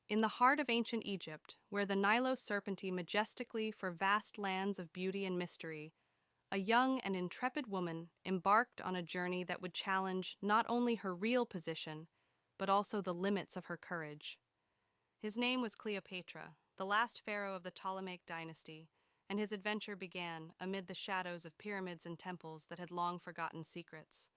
In the heart of ancient Egypt, where the Nilo serpented majestically for vast lands of beauty and mystery, a young and intrepid woman embarked on a journey that would challenge not only her real position, but also the limits of her courage. His name was Cleopatra, the last pharaoh of the Ptolemaic dynasty, and his adventure began amid the shadows of pyramids and temples that had long forgotten secrets.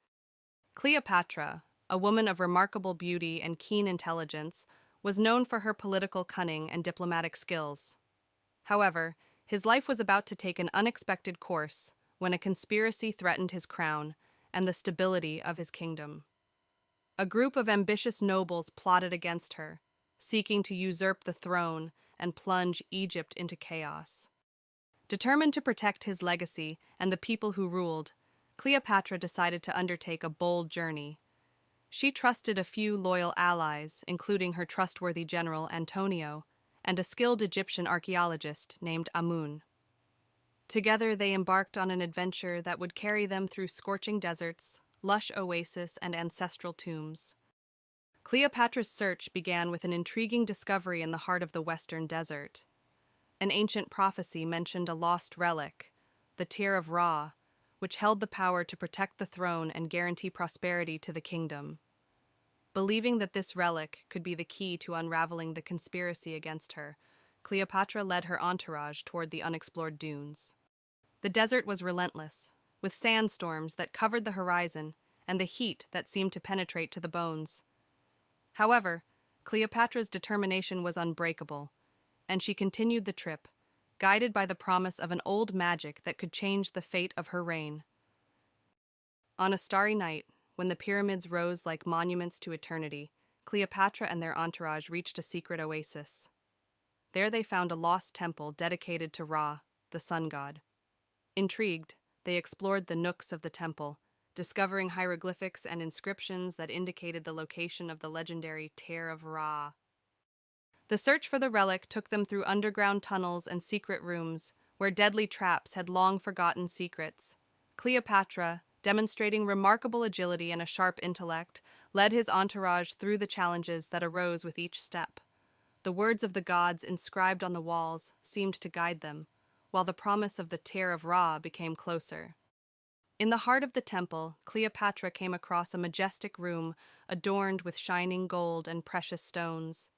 Cleopatra, a woman of remarkable beauty and keen intelligence, was known for her political cunning and diplomatic skills. However, his life was about to take an unexpected course when a conspiracy threatened his crown and the stability of his kingdom. A group of ambitious nobles plotted against her, seeking to usurp the throne and plunge Egypt into chaos. Determined to protect his legacy and the people who ruled, Cleopatra decided to undertake a bold journey. She trusted a few loyal allies, including her trustworthy general Antonio and a skilled Egyptian archaeologist named Amun. Together they embarked on an adventure that would carry them through scorching deserts, lush oases, and ancestral tombs. Cleopatra's search began with an intriguing discovery in the heart of the Western Desert. An ancient prophecy mentioned a lost relic, the Tear of Ra, which held the power to protect the throne and guarantee prosperity to the kingdom. Believing that this relic could be the key to unraveling the conspiracy against her, Cleopatra led her entourage toward the unexplored dunes. The desert was relentless, with sandstorms that covered the horizon and the heat that seemed to penetrate to the bones. However, Cleopatra's determination was unbreakable, and she continued the trip, guided by the promise of an old magic that could change the fate of her reign. On a starry night, when the pyramids rose like monuments to eternity, Cleopatra and their entourage reached a secret oasis. There they found a lost temple dedicated to Ra, the sun god. Intrigued, they explored the nooks of the temple, discovering hieroglyphics and inscriptions that indicated the location of the legendary Tear of Ra. The search for the relic took them through underground tunnels and secret rooms, where deadly traps had long forgotten secrets. Cleopatra, demonstrating remarkable agility and a sharp intellect, led his entourage through the challenges that arose with each step. The words of the gods inscribed on the walls seemed to guide them, while the promise of the Tear of Ra became closer. In the heart of the temple, Cleopatra came across a majestic room adorned with shining gold and precious stones.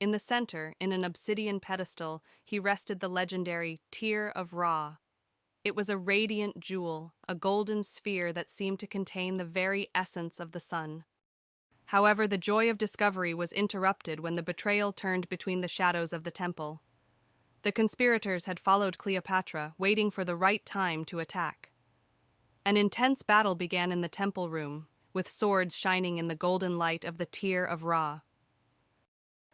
In the center, in an obsidian pedestal, he rested the legendary Tear of Ra. It was a radiant jewel, a golden sphere that seemed to contain the very essence of the sun. However, the joy of discovery was interrupted when the betrayal turned between the shadows of the temple. The conspirators had followed Cleopatra, waiting for the right time to attack. An intense battle began in the temple room, with swords shining in the golden light of the Tear of Ra.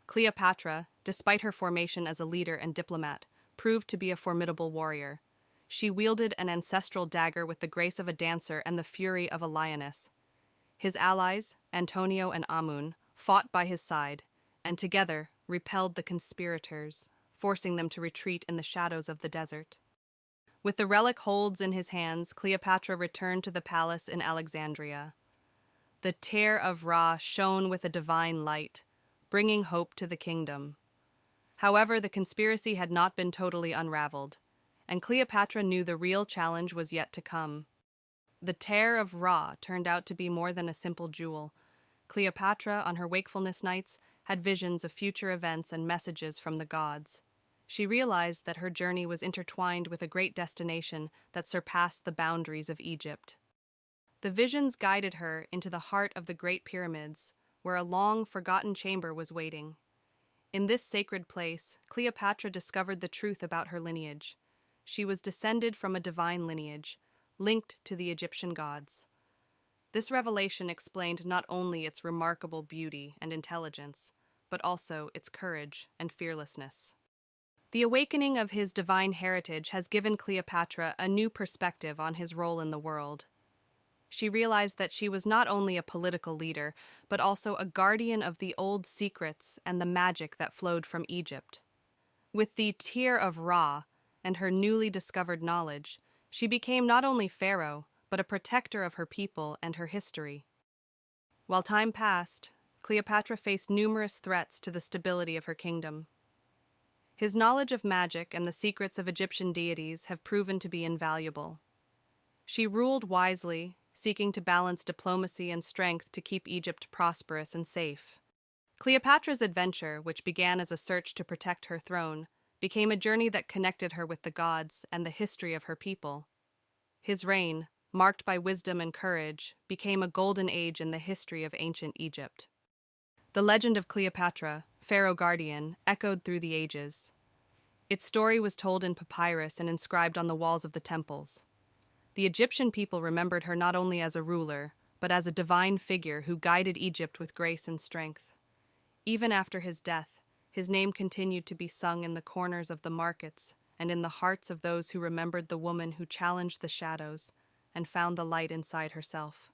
Cleopatra, despite her formation as a leader and diplomat, proved to be a formidable warrior. She wielded an ancestral dagger with the grace of a dancer and the fury of a lioness. His allies, Antonio and Amun, fought by his side, and together repelled the conspirators, forcing them to retreat in the shadows of the desert. With the relic holds in his hands, Cleopatra returned to the palace in Alexandria. The Tear of Ra shone with a divine light, bringing hope to the kingdom. However, the conspiracy had not been totally unraveled, and Cleopatra knew the real challenge was yet to come. The Tear of Ra turned out to be more than a simple jewel. Cleopatra, on her wakefulness nights, had visions of future events and messages from the gods. She realized that her journey was intertwined with a great destination that surpassed the boundaries of Egypt. The visions guided her into the heart of the Great Pyramids, where a long forgotten chamber was waiting. In this sacred place, Cleopatra discovered the truth about her lineage. She was descended from a divine lineage, linked to the Egyptian gods. This revelation explained not only its remarkable beauty and intelligence, but also its courage and fearlessness. The awakening of his divine heritage has given Cleopatra a new perspective on his role in the world. She realized that she was not only a political leader, but also a guardian of the old secrets and the magic that flowed from Egypt. With the Tear of Ra and her newly discovered knowledge, she became not only pharaoh, but a protector of her people and her history. While time passed, Cleopatra faced numerous threats to the stability of her kingdom. His knowledge of magic and the secrets of Egyptian deities have proven to be invaluable. She ruled wisely, seeking to balance diplomacy and strength to keep Egypt prosperous and safe. Cleopatra's adventure, which began as a search to protect her throne, became a journey that connected her with the gods and the history of her people. His reign, marked by wisdom and courage, became a golden age in the history of ancient Egypt. The legend of Cleopatra, Pharaoh Guardian, echoed through the ages. Its story was told in papyrus and inscribed on the walls of the temples. The Egyptian people remembered her not only as a ruler, but as a divine figure who guided Egypt with grace and strength. Even after his death, his name continued to be sung in the corners of the markets and in the hearts of those who remembered the woman who challenged the shadows and found the light inside herself.